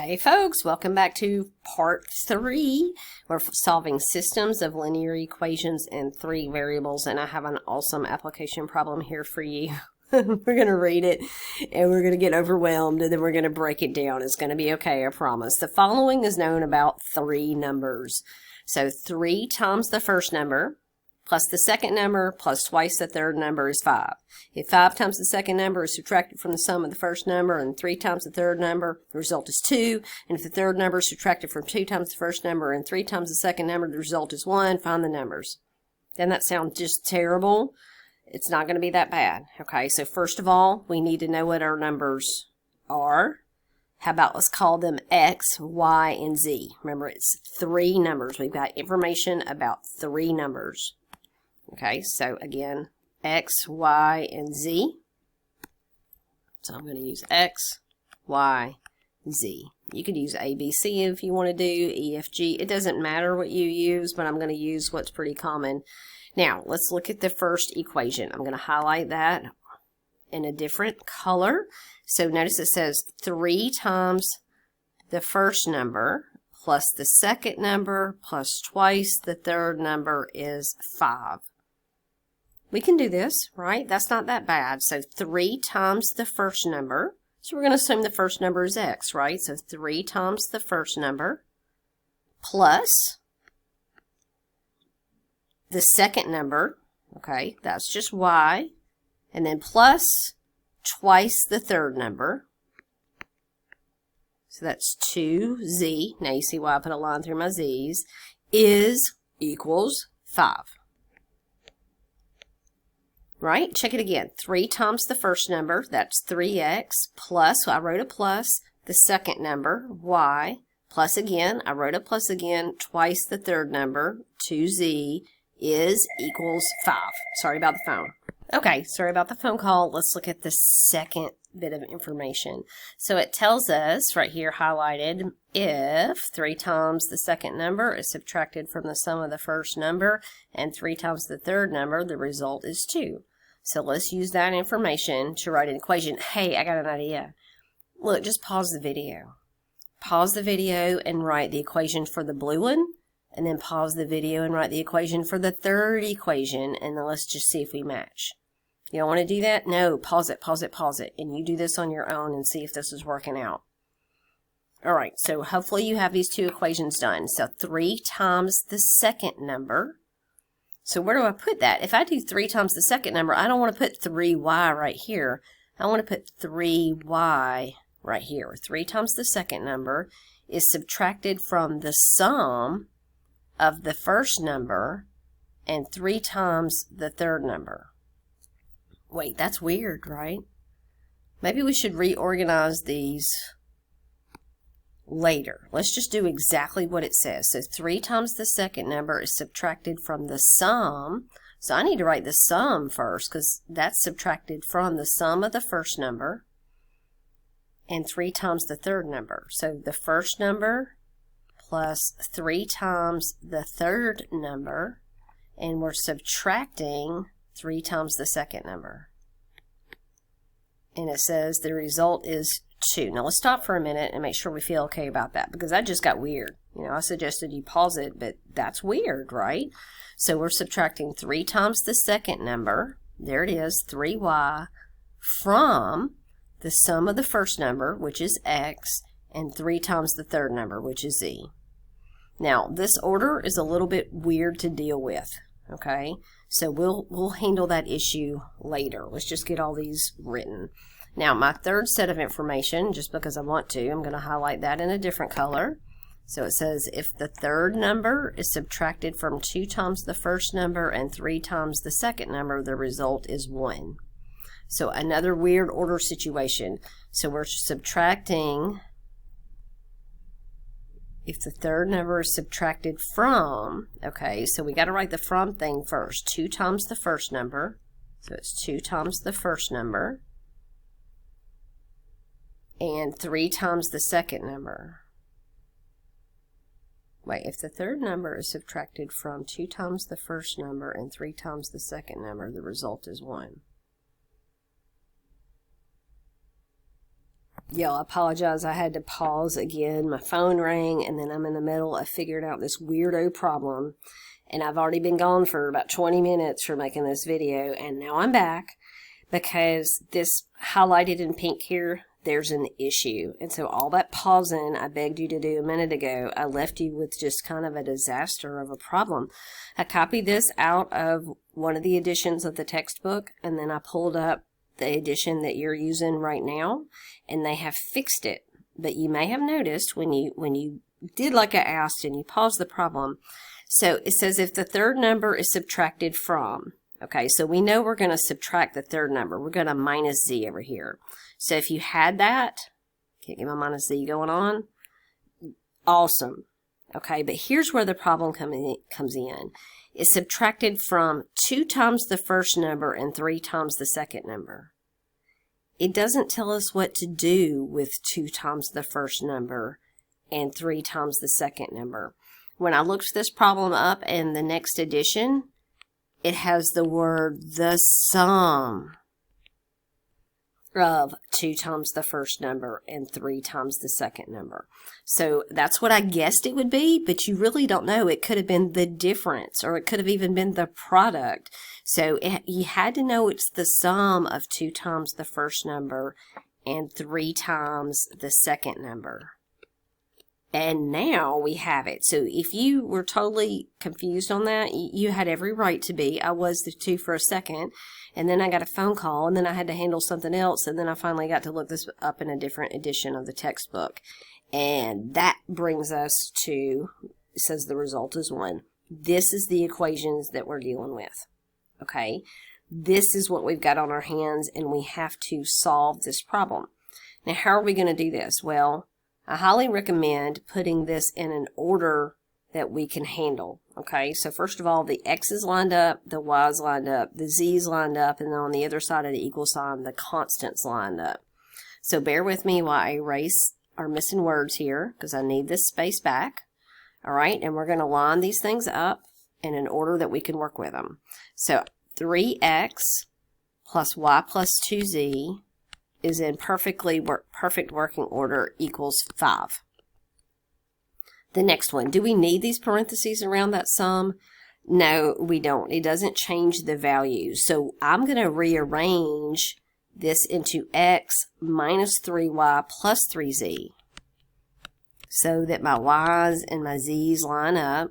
Hi folks, welcome back to part 3. We're solving systems of linear equations in 3 variables, and I have an awesome application problem here for you. We're going to read it and we're going to get overwhelmed, and then we're going to break it down. It's going to be okay, I promise. The following is known about 3 numbers. So 3 times the first number plus the second number plus twice the third number is 5. If 5 times the second number is subtracted from the sum of the first number and 3 times the third number, the result is 2. And if the third number is subtracted from 2 times the first number and 3 times the second number, the result is 1. Find the numbers. Doesn't that sound just terrible? It's not going to be that bad. Okay, so first of all, we need to know what our numbers are. How about let's call them X, Y, and Z. Remember, it's 3 numbers. We've got information about 3 numbers. Okay, so again, X, Y, and Z. So I'm going to use X, Y, Z. You could use A, B, C if you want to do E, F, G. It doesn't matter what you use, but I'm going to use what's pretty common. Now, let's look at the first equation. I'm going to highlight that in a different color. So notice it says 3 times the first number plus the second number plus twice the third number is 5. We can do this, right? That's not that bad. So 3 times the first number. So we're going to assume the first number is X, right? So 3 times the first number plus the second number. Okay, that's just Y. And then plus twice the third number. So that's 2Z. Now you see why I put a line through my Z's. Is equals 5. Right? Check it again. 3 times the first number, that's 3x, plus, I wrote a plus, the second number, y, plus again, I wrote a plus again, twice the third number, 2z, is equals 5. Sorry about the phone. Okay, sorry about the phone call. Let's look at the second bit of information. So it tells us, right here highlighted, if 3 times the second number is subtracted from the sum of the first number and 3 times the third number, the result is 2. So let's use that information to write an equation. Hey, I got an idea. Look, just pause the video. Pause the video and write the equation for the blue one, and then pause the video and write the equation for the third equation, and then let's just see if we match. You don't want to do that? No, pause it, pause it, pause it, and you do this on your own and see if this is working out. All right, so hopefully you have these 2 equations done. So 3 times the second number. So where do I put that? If I do 3 times the second number, I don't want to put 3y right here. I want to put 3y right here. 3 times the second number is subtracted from the sum of the first number and 3 times the third number. Wait, that's weird, right? Maybe we should reorganize these later. Let's just do exactly what it says. So 3 times the second number is subtracted from the sum. So I need to write the sum first because that's subtracted from the sum of the first number and 3 times the third number. So the first number plus 3 times the third number, and we're subtracting 3 times the second number. And it says the result is 2. Now let's stop for a minute and make sure we feel okay about that, because that just got weird. You know, I suggested you pause it, but that's weird, right? So we're subtracting 3 times the second number, there it is, 3y, from the sum of the first number, which is x, and 3 times the third number, which is z. Now, this order is a little bit weird to deal with, okay? So we'll handle that issue later. Let's just get all these written. Now, my third set of information, just because I want to, I'm going to highlight that in a different color. So it says if the third number is subtracted from 2 times the first number and 3 times the second number, the result is 1. So another weird order situation. So we're subtracting, if the third number is subtracted from, okay, so we got to write the from thing first. 2 times the first number, so it's 2 times the first number, and 3 times the second number. Wait, if the third number is subtracted from 2 times the first number and 3 times the second number, the result is 1. Y'all, I apologize. I had to pause again. My phone rang, and then I'm in the middle of figuring out this weirdo problem. And I've already been gone for about 20 minutes for making this video, and now I'm back because this highlighted in pink here, there's an issue. And so all that pausing I begged you to do a minute ago, I left you with just kind of a disaster of a problem. I copied this out of one of the editions of the textbook, and then I pulled up the edition that you're using right now, and they have fixed it. But you may have noticed when you did like I asked and you paused the problem, so it says if the third number is subtracted from, okay, so we know we're going to subtract the third number. We're going to minus z over here. So if you had that, can't get my minus z going on, awesome. Okay, but here's where the problem comes in. It's subtracted from 2 times the first number and 3 times the second number. It doesn't tell us what to do with 2 times the first number and 3 times the second number. When I looked this problem up in the next edition, it has the word the sum of 2 times the first number and 3 times the second number. So that's what I guessed it would be, but you really don't know. It could have been the difference, or it could have even been the product. So you had to know it's the sum of 2 times the first number and 3 times the second number. And now we have it. So if you were totally confused on that, you had every right to be. I was too for a second. And then I got a phone call, and then I had to handle something else. And then I finally got to look this up in a different edition of the textbook. And that brings us to, it says the result is 1. This is the equations that we're dealing with. Okay? This is what we've got on our hands, and we have to solve this problem. Now, how are we going to do this? Well, I highly recommend putting this in an order that we can handle. Okay, so first of all, the x's lined up, the y's lined up, the z's lined up, and then on the other side of the equal sign, the constants lined up. So bear with me while I erase our missing words here, because I need this space back. All right, and we're going to line these things up in an order that we can work with them. So 3x plus y plus 2z is in perfect working order equals 5. The next one, do we need these parentheses around that sum? No, we don't. It doesn't change the value. So I'm going to rearrange this into x minus 3y plus 3z so that my y's and my z's line up.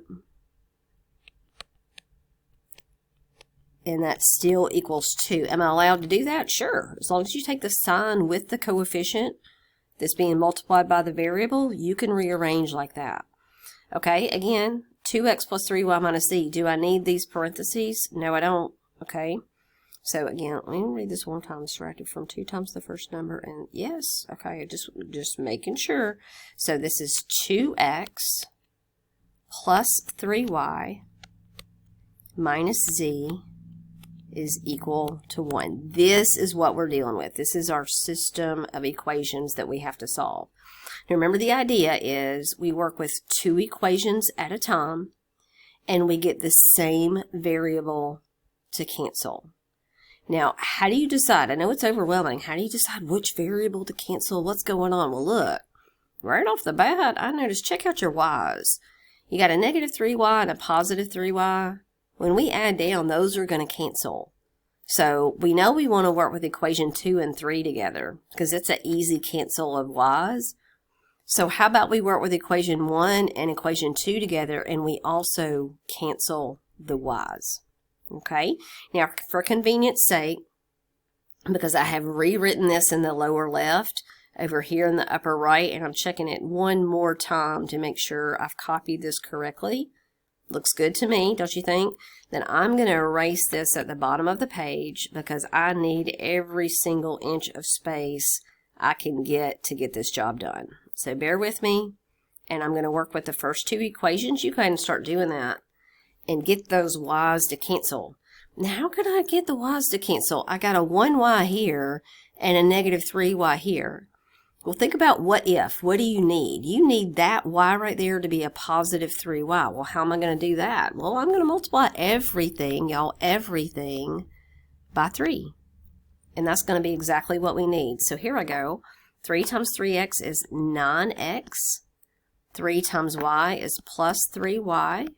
And that still equals 2. Am I allowed to do that? Sure. As long as you take the sign with the coefficient that's being multiplied by the variable, you can rearrange like that. Okay, again, 2x plus 3y minus z. Do I need these parentheses? No, I don't. Okay. So again, let me read this one time. Subtracted from 2 times the first number, and yes. Okay, just making sure. So this is 2x plus 3y minus z is equal to 1. This is what we're dealing with. This is our system of equations that we have to solve. Now remember, the idea is we work with 2 equations at a time, and we get the same variable to cancel. Now, how do you decide? I know it's overwhelming. How do you decide which variable to cancel? What's going on? Well, look, right off the bat, I noticed, check out your y's. You got a negative 3y and a positive 3y. When we add down, those are going to cancel. So we know we want to work with equation 2 and 3 together because it's an easy cancel of y's. So how about we work with equation 1 and equation 2 together, and we also cancel the y's. Okay? Now, for convenience sake, because I have rewritten this in the lower left over here in the upper right, and I'm checking it one more time to make sure I've copied this correctly. Looks good to me, don't you think? Then I'm going to erase this at the bottom of the page because I need every single inch of space I can get to get this job done. So bear with me, and I'm going to work with the first 2 equations. You go ahead and start doing that and get those y's to cancel. Now, how could I get the y's to cancel? I got a 1y here and a negative 3y here. Well, think about what if. What do you need? You need that y right there to be a positive 3y. Well, how am I going to do that? Well, I'm going to multiply everything, y'all, everything by 3. And that's going to be exactly what we need. So here I go. 3 times 3x is 9x. 3 times y is plus 3y.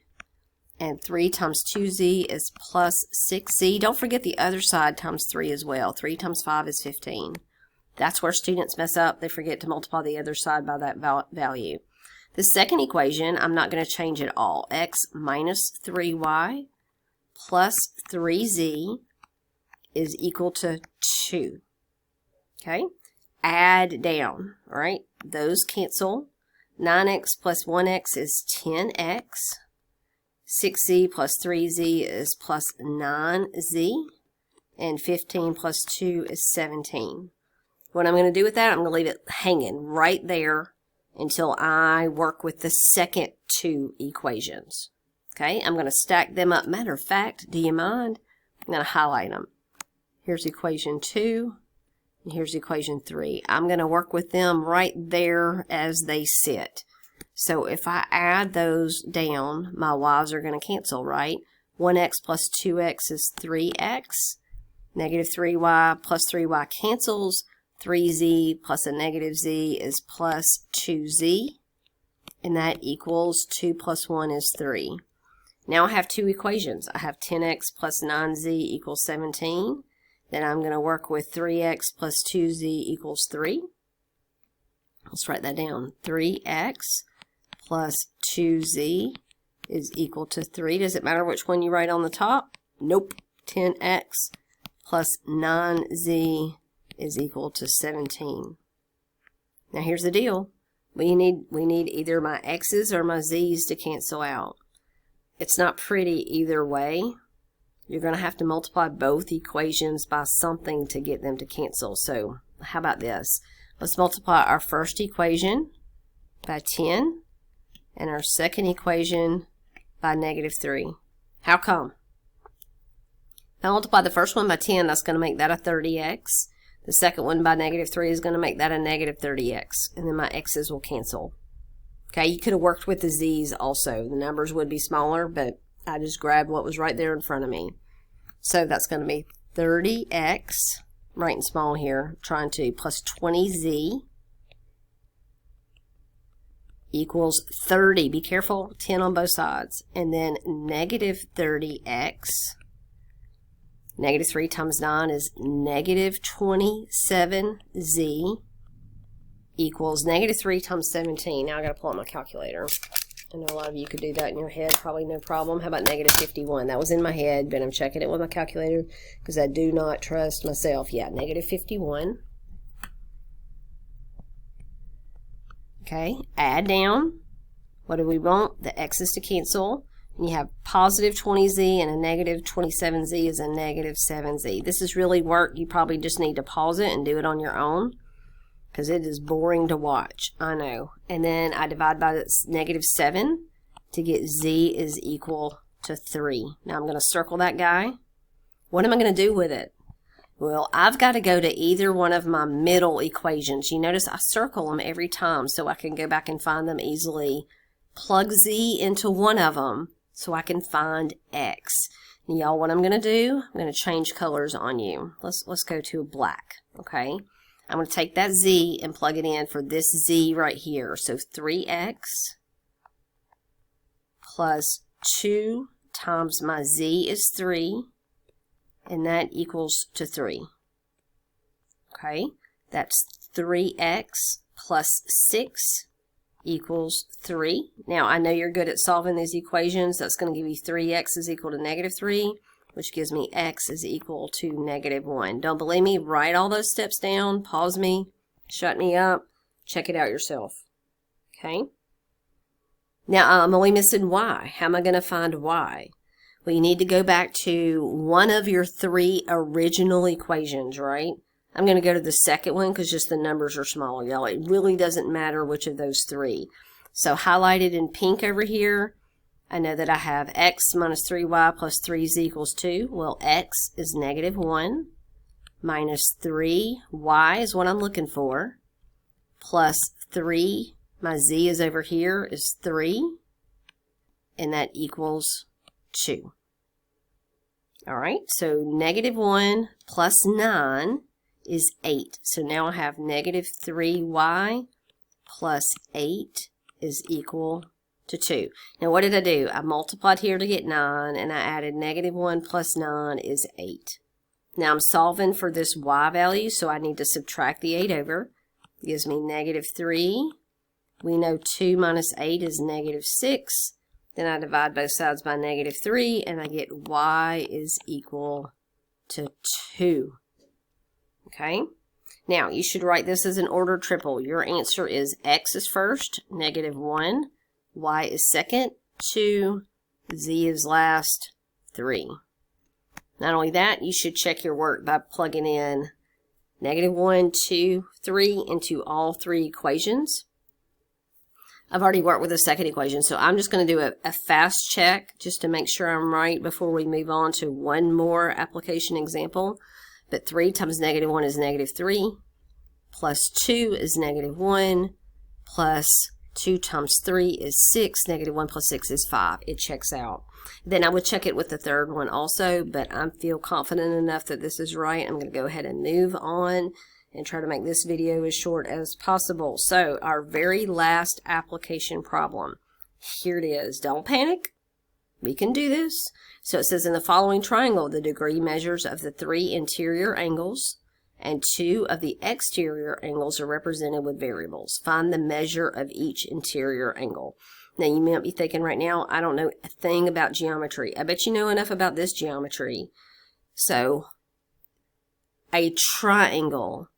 And 3 times 2z is plus 6z. Don't forget the other side times 3 as well. 3 times 5 is 15. That's where students mess up. They forget to multiply the other side by that value. The second equation, I'm not going to change at all. X minus 3y plus 3z is equal to 2. Okay? Add down, all right? Those cancel. 9x plus 1x is 10x. 6z plus 3z is plus 9z. And 15 plus 2 is 17. What I'm going to do with that, I'm going to leave it hanging right there until I work with the second two equations. Okay, I'm going to stack them up. Matter of fact, do you mind? I'm going to highlight them. Here's equation 2, and here's equation 3. I'm going to work with them right there as they sit. So if I add those down, my y's are going to cancel, right? 1x plus 2x is 3x. Negative 3y plus 3y cancels. 3z plus a negative z is plus 2z. And that equals 2 plus 1 is 3. Now I have two equations. I have 10x plus 9z equals 17. Then I'm going to work with 3x plus 2z equals 3. Let's write that down. 3x plus 2z is equal to 3. Does it matter which one you write on the top? Nope. 10x plus 9z is equal to 17. Now here's the deal. We need either my x's or my z's to cancel out. It's not pretty either way. You're going to have to multiply both equations by something to get them to cancel. So how about this? Let's multiply our first equation by 10 and our second equation by negative 3. How come? If I multiply the first one by 10, that's going to make that a 30x. The second one by negative 3 is going to make that a negative 30x. And then my x's will cancel. Okay, you could have worked with the z's also. The numbers would be smaller, but I just grabbed what was right there in front of me. So that's going to be 30x, writing small here, trying to, plus 20z equals 30. Be careful, 10 on both sides. And then negative 30x. Negative 3 times 9 is negative 27z equals negative 3 times 17. Now I got to pull out my calculator. I know a lot of you could do that in your head, probably no problem. How about negative 51? That was in my head, but I'm checking it with my calculator because I do not trust myself. Yeah, negative 51. Okay, add down. What do we want? The x's to cancel. And you have positive 20z and a negative 27z is a negative 7z. This is really work. You probably just need to pause it and do it on your own because it is boring to watch. I know. And then I divide by negative 7 to get z is equal to 3. Now I'm going to circle that guy. What am I going to do with it? Well, I've got to go to either one of my middle equations. You notice I circle them every time so I can go back and find them easily. Plug z into one of them so I can find x. And y'all, what I'm going to do, I'm going to change colors on you. Let's go to black, okay? I'm going to take that z and plug it in for this z right here. So 3x plus 2 times my z is 3, and that equals to 3. Okay, that's 3x plus 6 equals 3. Now, I know you're good at solving these equations. That's going to give you 3x is equal to negative 3, which gives me x is equal to negative 1. Don't believe me? Write all those steps down. Pause me. Shut me up. Check it out yourself. Okay? Now, I'm only missing y. How am I going to find y? Well, you need to go back to one of your 3 original equations, right? I'm going to go to the second one because just the numbers are smaller, y'all. It really doesn't matter which of those 3. So highlighted in pink over here, I know that I have x minus 3y plus 3z equals 2. Well, x is negative 1 minus 3y is what I'm looking for, plus 3, my z is over here, is 3, and that equals 2. All right, so negative 1 plus 9 is 8. So now I have negative 3y plus 8 is equal to 2. Now what did I do? I multiplied here to get 9, and I added negative 1 plus 9 is 8. Now I'm solving for this y value, so I need to subtract the 8 over. It gives me negative 3. We know 2 minus 8 is negative 6. Then I divide both sides by negative 3, and I get y is equal to 2. Okay? Now, you should write this as an ordered triple. Your answer is x is first, negative 1, y is second, 2, z is last, 3. Not only that, you should check your work by plugging in negative 1, 2, 3 into all three equations. I've already worked with the second equation, so I'm just going to do a fast check just to make sure I'm right before we move on to one more application example. But 3 times negative 1 is negative 3, plus 2 is negative 1, plus 2 times 3 is 6, negative 1 plus 6 is 5. It checks out. Then I would check it with the third one also, but I feel confident enough that this is right. I'm going to go ahead and move on and try to make this video as short as possible. So our very last application problem. Here it is. Don't panic. We can do this. So it says in the following triangle, the degree measures of the 3 interior angles and 2 of the exterior angles are represented with variables. Find the measure of each interior angle. Now you might be thinking right now, I don't know a thing about geometry. I bet you know enough about this geometry. So a triangle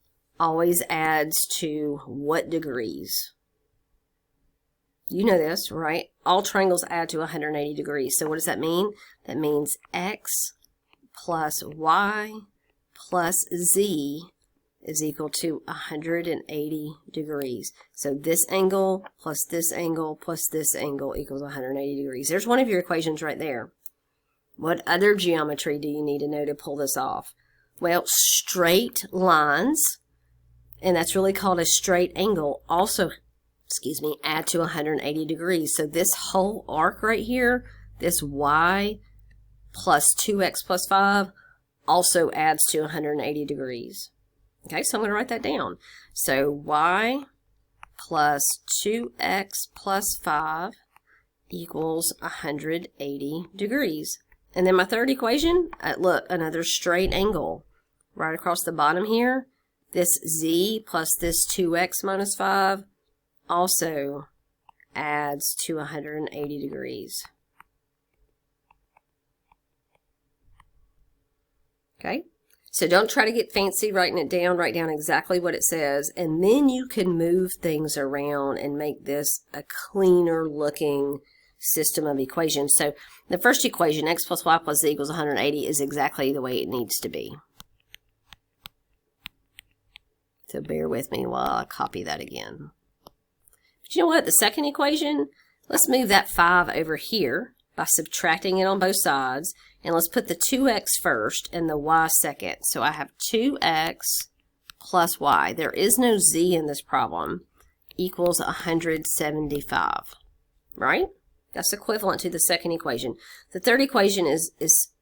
always adds to what degrees? You know this, right? All triangles add to 180 degrees. So what does that mean? That means x plus y plus z is equal to 180 degrees. So this angle plus this angle plus this angle equals 180 degrees. There's one of your equations right there. What other geometry do you need to know to pull this off? Well, straight lines, and that's really called a straight angle, also, add to 180 degrees. So this whole arc right here, this y plus 2x plus 5, also adds to 180 degrees. Okay, so I'm going to write that down. So y plus 2x plus 5 equals 180 degrees. And then my third equation, look, another straight angle. Right across the bottom here, this z plus this 2x minus 5 also adds to 180 degrees. Okay, so don't try to get fancy writing it down. Write down exactly what it says, and then you can move things around and make this a cleaner looking system of equations. So the first equation, x plus y plus z equals 180, is exactly the way it needs to be. So bear with me while I copy that again. But you know what? The second equation, let's move that 5 over here by subtracting it on both sides. And let's put the 2x first and the y second. So I have 2x plus y. There is no z in this problem. Equals 175. Right? That's equivalent to the second equation. The third equation is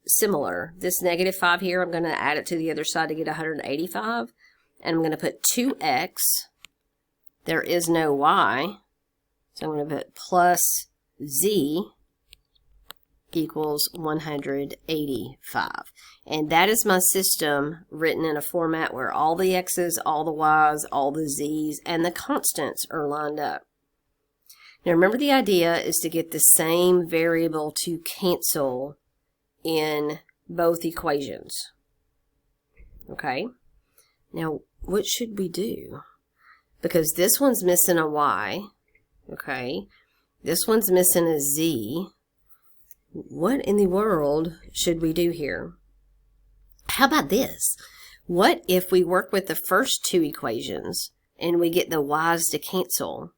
similar. This negative 5 here, I'm going to add it to the other side to get 185. And I'm going to put 2x. There is no y. So I'm going to put plus z equals 185. And that is my system written in a format where all the x's, all the y's, all the z's, and the constants are lined up. Now remember, the idea is to get the same variable to cancel in both equations. Okay? Now, what should we do? Because this one's missing a y, okay? This one's missing a z. What in the world should we do here? How about this? What if we work with the first two equations and we get the y's to cancel?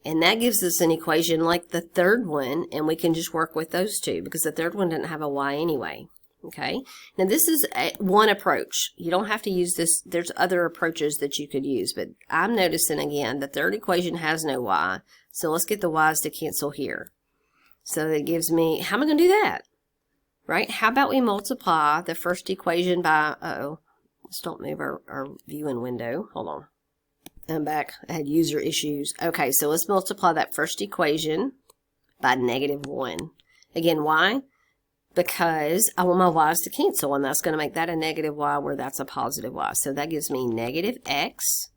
And that gives us an equation like the third one, and we can just work with those two because the third one didn't have a y anyway. Okay, now this is one approach. You don't have to use this. There's other approaches that you could use, but I'm noticing again the third equation has no y. So let's get the y's to cancel here. So that gives me, how am I going to do that? Right? How about we multiply the first equation by, Let's don't move our viewing window. Hold on. I'm back. I had user issues. Okay, so let's multiply that first equation by -1. Again, why? Because I want my y's to cancel, and that's going to make that a negative y where that's a positive y. So that gives me negative x,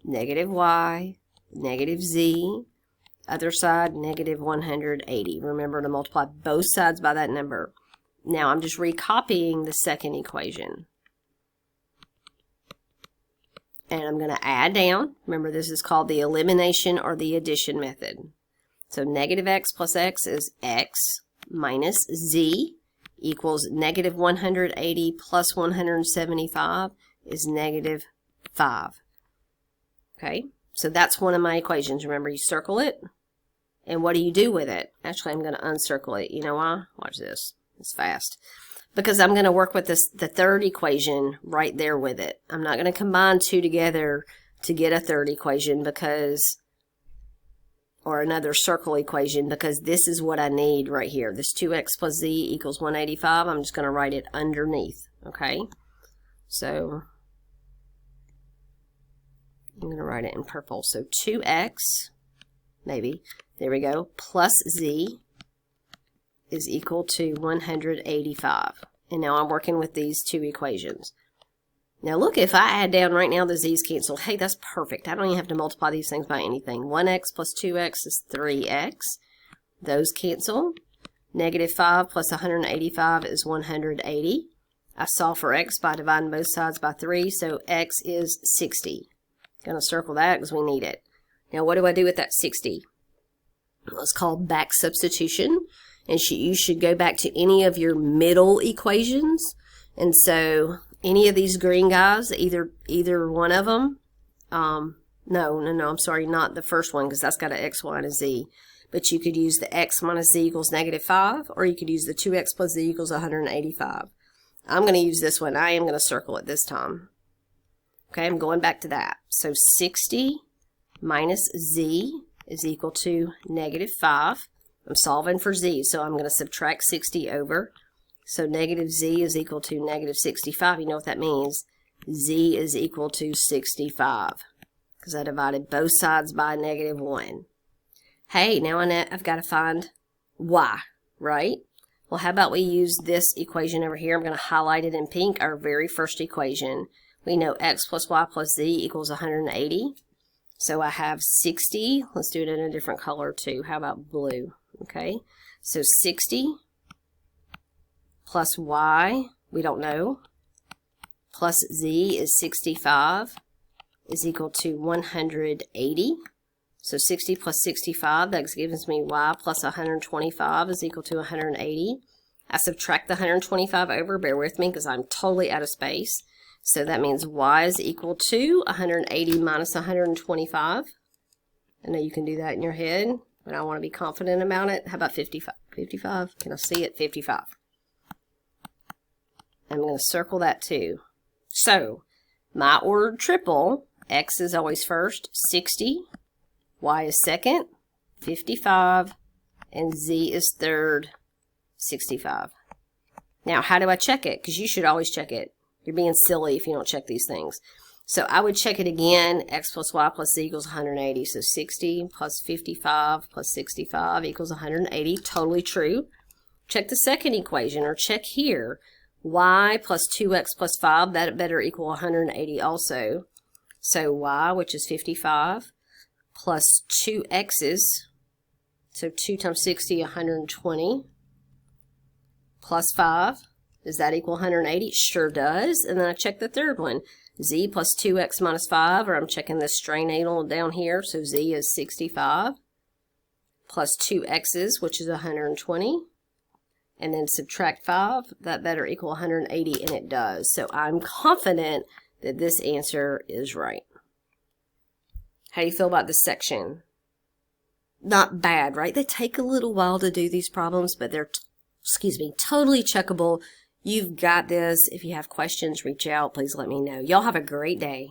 negative y, negative z, other side, negative 180. Remember to multiply both sides by that number. Now I'm just recopying the second equation. And I'm going to add down. Remember, this is called the elimination or the addition method. So negative x plus x is x minus z equals negative 180 plus 175 is negative 5. Okay, so that's one of my equations. Remember, you circle it. And what do you do with it? Actually, I'm going to uncircle it. You know why? Watch this. It's fast. Because I'm going to work with the third equation right there with it. I'm not going to combine two together to get a third equation or another circle equation, because this is what I need right here. This 2x plus z equals 185. I'm just going to write it underneath. Okay? So I'm going to write it in purple. So 2x, maybe, there we go, plus z is equal to 185. And now I'm working with these two equations. Now look, if I add down right now, the z's cancel. Hey, that's perfect. I don't even have to multiply these things by anything. 1x plus 2x is 3x. Those cancel. Negative 5 plus 185 is 180. I solve for x by dividing both sides by 3, so x is 60. Going to circle that because we need it. Now what do I do with that 60? Well, it's called back substitution. And you should go back to any of your middle equations. And so any of these green guys, either one of them, no, I'm sorry, not the first one, because that's got an x, y, and a z. But you could use the x minus z equals negative 5, or you could use the 2x plus z equals 185. I'm going to use this one. I am going to circle it this time. Okay, I'm going back to that. So 60 minus z is equal to negative 5. I'm solving for z, so I'm going to subtract 60 over. So negative z is equal to negative 65. You know what that means? Z is equal to 65, because I divided both sides by -1. Hey, now I've got to find y, right? Well, how about we use this equation over here? I'm going to highlight it in pink, our very first equation. We know x plus y plus z equals 180. So I have 60. Let's do it in a different color too. How about blue? Okay, so 60 plus y, we don't know, plus z is 65 is equal to 180. So 60 plus 65, that gives me y plus 125 is equal to 180. I subtract the 125 over, bear with me because I'm totally out of space. So that means y is equal to 180 minus 125. I know you can do that in your head, but I want to be confident about it. How about 55? 55? Can I see it? 55. I'm going to circle that too. So, my ordered triple, x is always first, 60, y is second, 55, and z is third, 65. Now, how do I check it? Because you should always check it. You're being silly if you don't check these things. So I would check it again. X plus y plus z equals 180. So 60 plus 55 plus 65 equals 180. Totally true. Check the second equation, or check here. Y plus 2x plus 5, that better equal 180 also. So y, which is 55, plus 2 x's. So 2 times 60, 120. Plus 5. Does that equal 180? Sure does. And then I check the third one. Z plus 2x minus 5, or I'm checking the stray needle down here. So z is 65 plus 2 x's, which is 120. And then subtract 5. That better equal 180, and it does. So I'm confident that this answer is right. How do you feel about this section? Not bad, right? They take a little while to do these problems, but they're, totally checkable. You've got this. If you have questions, reach out. Please let me know. Y'all have a great day.